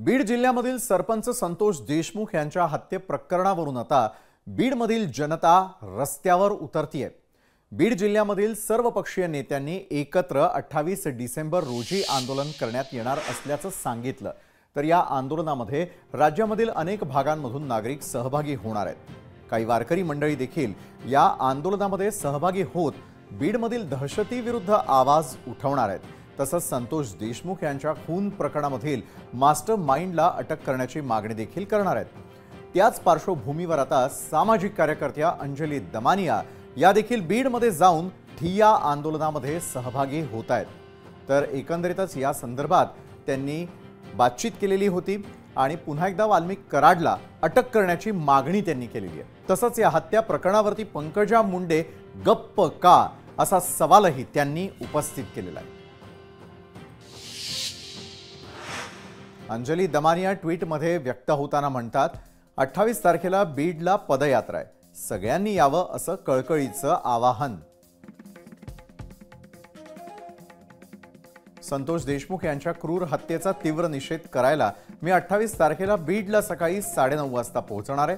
बीड जिल्ह्यामधील सरपंच संतोष देशमुख यांच्या हत्ये प्रकरणावरून आता बीडमधील जनता रस्त्यावर उतरतीये। बीड जिल्ह्यामधील सर्वपक्षीय नेत्यांनी एकत्र 28 डिसेंबर रोजी आंदोलन करण्यात येणार असल्याचं सांगितलं। तर या आंदोलनामध्ये राज्यामधील अनेक भागांमधून नागरिक सहभागी होणार आहेत। काही वारकरी मंडळी देखील या आंदोलनामध्ये सहभागी होत बीडमधील दहशतीविरुद्ध आवाज उठवणार आहेत। तसंच संतोष देशमुख यांच्या खून प्रकरणामधील मास्टर माइंडला अटक करण्याची मागणी देखील करणार आहेत। त्याच पार्श्वभूमीवर आता सामाजिक कार्यकर्त्या अंजली दमानिया या देखील बीडमध्ये जाऊन ठिय्या आंदोलनामध्ये सहभागी होत आहेत। तर एकंदरीतच या संदर्भात त्यांनी बातचीत केलेली होती आणि पुन्हा एकदा वाल्मिक कराडला अटक करण्याची मागणी त्यांनी केलेली आहे। तसंच या हत्या प्रकरणावरती पंकजा मुंडे गप्प का असा सवालही त्यांनी उपस्थित केलेला आहे। अंजली दमानिया ट्विटमध्ये व्यक्त होताना म्हणतात, 28 तारखेला बीडला पदयात्रा आहे, सगळ्यांनी यावं असं कळकळीचं आवाहन। संतोष देशमुख यांच्या क्रूर हत्येचा तीव्र निषेध करायला मी 28 तारखेला बीडला सकाळी 9:30 वाजता पोहोचणार आहे।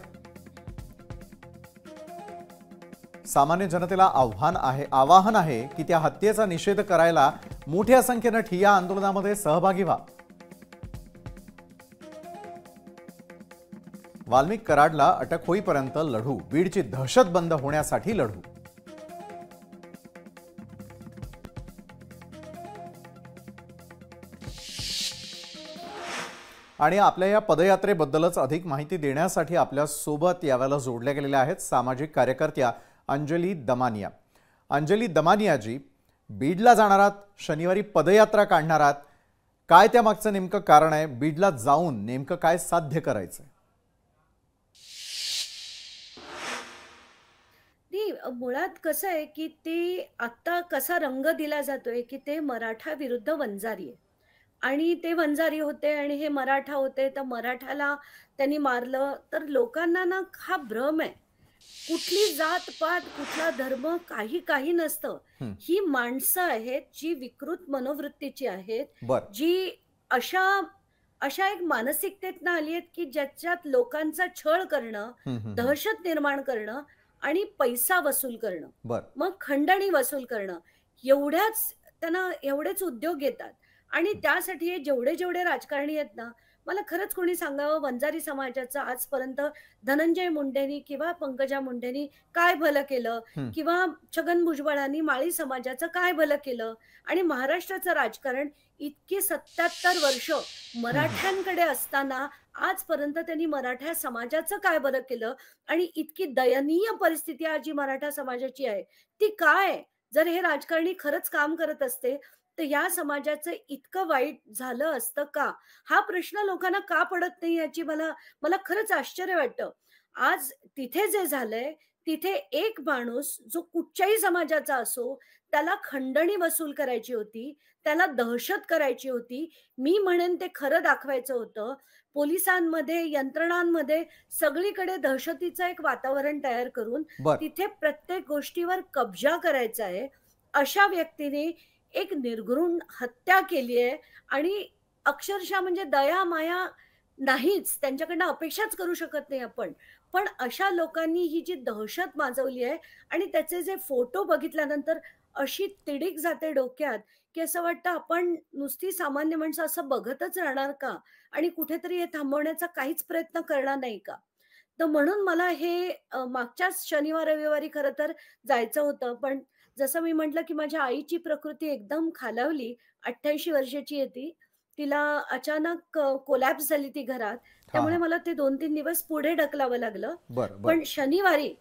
सामान्य जनतेला आवाहन आहे की त्या हत्येचा निषेध करायला मोठ्या संख्येने ठिय्या आंदोलनामध्ये सहभागी व्हा। वाल्मिक कराडला अटक होईपर्यंत लढू, बीडची दहशत बंद होण्यासाठी लढू। आणि आपल्या या पदयात्रेबद्दलच अधिक माहिती देण्यासाठी आपल्या सोबत यावेळेला जोडल्या गेलेल्या आहेत सामाजिक कार्यकर्त्या अंजली दमानिया। अंजली दमानियाजी, बीडला जाणार आहात, शनिवारी पदयात्रा काढणार आहात, काय त्या मागचं नेमकं कारण आहे? बीडला जाऊन नेमकं काय साध्य करायचंय? मुळात कसं आहे की ते आता कसा रंग दिला जातोय की ते मराठा विरुद्ध वंजारी आहे आणि ते वंजारी होते आणि हे मराठा होते, तर मराठाला त्यांनी मारलं। तर लोकांना ना हा भ्रम आहे, कुठली जात पात कुठला धर्म काही काही नसतं। ही माणसं आहेत जी विकृत मनोवृत्तीची आहेत, बर जी अशा अशा एक मानसिकतेतनं आली आहेत की ज्याच्यात लोकांचा छळ करणं, दहशत निर्माण करणं आणि पैसा वसूल करणं, बर मग खंडणी वसूल करणं, त्यांना एवढेच उद्योग येतात। आणि त्यासाठी हे जेवढे जेवढे राजकारणी आहेत ना, मला खरंच कोणी सांगावं वंजारी समाजाचं आजपर्यंत धनंजय मुंडेंनी किंवा पंकजा मुंडेंनी काय भलं केलं, किंवा छगन भुजबळांनी माळी समाजाचं काय भलं केलं। आणि महाराष्ट्राचं राजकारण इतकी 77 वर्ष मराठ्यांकडे असताना आजपर्यंत त्यांनी मराठा समाजाचं काय बरं केलं? आणि इतकी दयनीय परिस्थिती आज जी मराठा समाजाची आहे ती काय? जर हे राजकारणी खरंच काम करत असते तर या समाजाचं इतकं वाईट झालं असतं का? हा प्रश्न लोकांना का पडत नाही याची मला मला खरंच आश्चर्य वाटतं। आज तिथे जे झालंय, तिथे एक माणूस जो कुठच्याही समाजाचा असो, त्याला खंडणी वसूल करायची होती, त्याला दहशत करायची होती। मी म्हणेन ते खरं दाखवायचं होतं। पोलिसांमध्ये, यंत्रणांमध्ये सगळीकडे दहशतीचं एक वातावरण तयार करून बर तिथे प्रत्येक गोष्टीवर कब्जा करायचा आहे। अशा व्यक्तीने एक निर्घृण हत्या केली आहे आणि अक्षरशः म्हणजे दया माया नाहीच, त्यांच्याकडनं अपेक्षाच करू शकत नाही आपण। पण अशा लोकांनी ही जी दहशत माजवली आहे आणि त्याचे जे फोटो बघितल्यानंतर अशी तिडीक जाते डोक्यात की असं वाटतं आपण नुसती सामान्य माणसं असं बघतच राहणार का आणि कुठेतरी हे थांबवण्याचा काहीच प्रयत्न करणार नाही का? तर म्हणून मला हे मागच्याच शनिवार रविवारी खरं तर जायचं होतं, पण जसं मी म्हटलं की माझ्या आईची प्रकृती एकदम खालावली। 88 वर्षाची आहे ती, तिला अचानक कोलॅप्स झाली ती घरात, हा त्यामुळे हा मला ते 2-3 दिवस पुढे ढकलावं लागलं। बर बर पण शनिवारी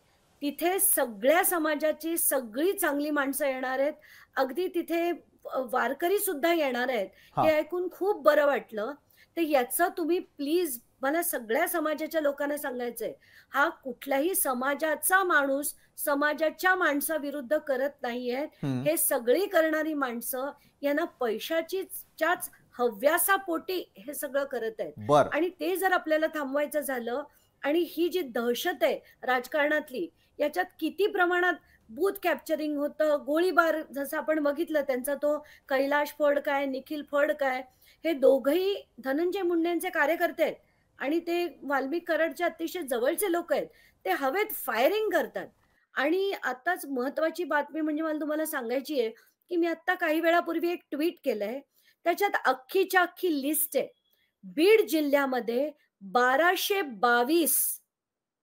तिथे सगळ्या समाजाची सगळी चांगली माणसं येणार आहेत, अगदी तिथे वारकरी सुद्धा येणार आहेत। हा हे ऐकून खूप बरं वाटलं। तर याचं तुम्ही प्लीज मला सगळ्या समाजाच्या लोकांना सांगायचंय, हा कुठल्याही समाजाचा माणूस समाजाच्या माणसाविरुद्ध करत नाहीये। हे सगळी करणारी माणसं यांना पैशाच्याच हव्यासापोटी हे सगळं करत आहेत। बर आणि ते जर आपल्याला थांबवायचं झालं, आणि ही जी दहशत आहे राजकारणातली, याच्यात किती प्रमाणात बूथ कॅप्चरिंग होतं, गोळीबार जसं आपण बघितलं, त्यांचा तो कैलाश फड काय, निखिल फड काय, हे दोघंही धनंजय मुंडेंचे कार्यकर्ते आहेत आणि ते वाल्मिक कराडचे अतिशय जवळचे लोक आहेत. ते हवेत फायरिंग करतात. आणि आत्ताच महत्वाची बातमी म्हणजे मला तुम्हाला सांगायची आहे, की मी आत्ता काही वेळापूर्वी एक ट्वीट केलंय. त्याच्यात अख्खीच्या अख्खी लिस्ट आहे. बीड जिल्ह्यामध्ये 1222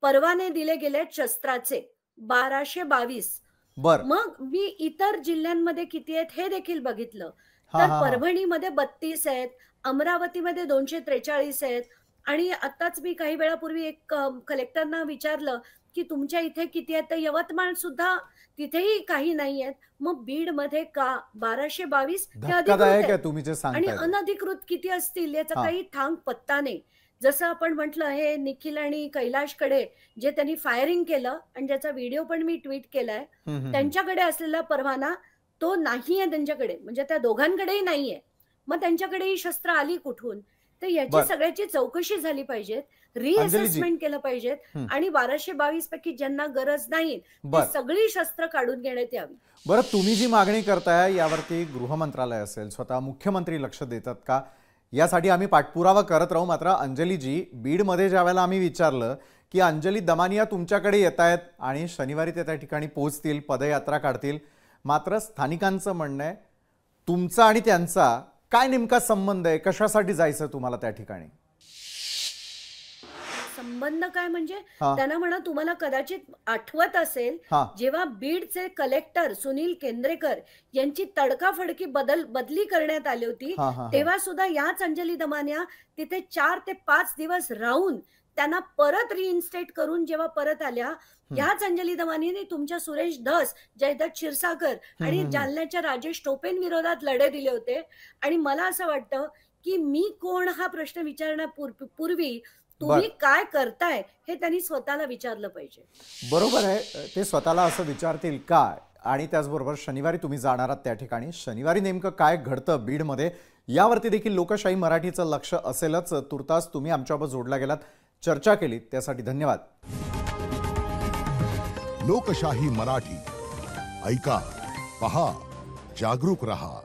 परवाने दिले गेलेत शस्त्राचे. 1222. बर. मग मी इतर जिल्ह्यांमध्ये किती आहेत हे देखील बघितलं. हा तर हा हा. परभणीमध्ये 32 आहेत, अमरावतीमध्ये 243 आहेत आणि आत्ताच मी काही वेळापूर्वी एक कलेक्टरना विचारलं, की तुमच्या इथे किती आहेत? तर यवतमाळ सुद्धा तिथेही काही नाही आहेत. मग बीडमध्ये का 1222 हे अधिकृत धक्कादायक आहेत आहे तुम्ही जे आणि सांगताय ते. अनधिकृत किती असतील याचा हा. काही ठाम पत्ता नाही. जसं आपण म्हटलं हे निखिल आणि कैलाशकडे जे त्यांनी फायरिंग केलं आणि ज्याचा व्हिडिओ पण मी ट्वीट केलाय. हम्म. त्यांच्याकडे असलेला परवाना तो नाहीये त्यांच्याकडे. म्हणजे त्या दोघांकडेही नाहीये. मग त्यांच्याकडे ही शस्त्र आली कुठून? तर याची बर. सगळ्याची चौकशी झाली पाहिजे. अंजलीजी. रिअसेसमेंट केलं पाहिजे आणि 1222 पैकी ज्यांना गरज नाही ती बर. सगळी शस्त्र काढून घेण्यात यावी. बरं, तुम्ही जी मागणी करताय यावरती गृह मंत्रालय असेल, स्वतः मुख्यमंत्री लक्ष देतात का? यासाठी आम्ही पाठपुरावा करत राहू. मात्र अंजलीजी, बीडमध्ये ज्या वेळेला आम्ही विचारलं की अंजली दमानिया तुमच्याकडे येत आहेत आणि शनिवारी ते त्या ठिकाणी पोहोचतील, पदयात्रा काढतील, मात्र स्थानिकांचं म्हणणं आहे तुमचा आणि त्यांचा काय नेमका संबंध आहे? कशासाठी जायचं तुम्हाला त्या ठिकाणी? संबंध काय म्हणजे हा. त्यांना म्हणा तुम्हाला कदाचित आठवत असेल हा. जेव्हा बीडचे कलेक्टर सुनील केंद्रेकर यांची तडकाफडकी बदली करण्यात आली होती हा, हा, हा. तेव्हा सुद्धा याच अंजली दमानिया तिथे 4 ते 5 दिवस राहून त्यांना परत रिइन्स्टेट करून जेव्हा परत आल्या, याच अंजली दमानियाने तुमच्या सुरेश धस, जयदत्त क्षीरसागर आणि जालन्याच्या राजेश टोपें विरोधात लढे दिले होते. आणि मला असं वाटतं की मी कोण हा प्रश्न विचारण्यापूर्वी तुम्ही काय करताय हे त्यांनी स्वतःला विचारलं पाहिजे. बरोबर आहे, ते स्वतःला असं विचारतील का? आणि त्याचबरोबर शनिवारी तुम्ही जाणार आहात त्या ठिकाणी, शनिवारी नेमकं काय घडतं बीडमध्ये यावरती देखील लोकशाही मराठीचं लक्ष असेलच. तुर्तास तुम्ही आमच्यासोबत जोडला गेलात, चर्चा केली, त्यासाठी धन्यवाद. लोकशाही मराठी ऐका, पहा, जागरूक रहा.